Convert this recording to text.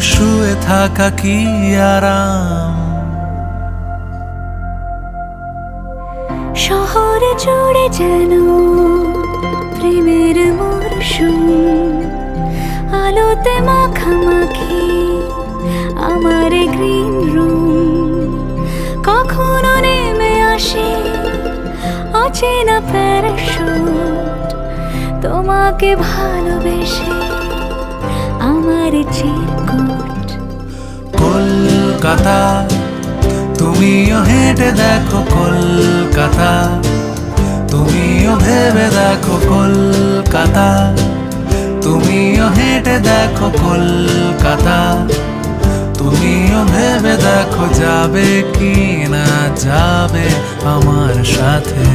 শুয়ে থাকা কি আরাম। শহরে জুড়ে যেন প্রেমের মরশুম, আলোতে মাখামাখি আমার গ্রিন রুম। কখনো নেমে আসে অচেনা প্যারাশুট, তোমাকে ভালোবেসে আমার চিরকুট। কলকাতা তুমিও হেঁটে দেখো কলকাতা, তুমিও ভেবে দেখো কলকাতা, তুমিও হেঁটে দেখো কলকাতা, তুমিও ভেবে দেখো যাবে কি না যাবে আমার সাথে।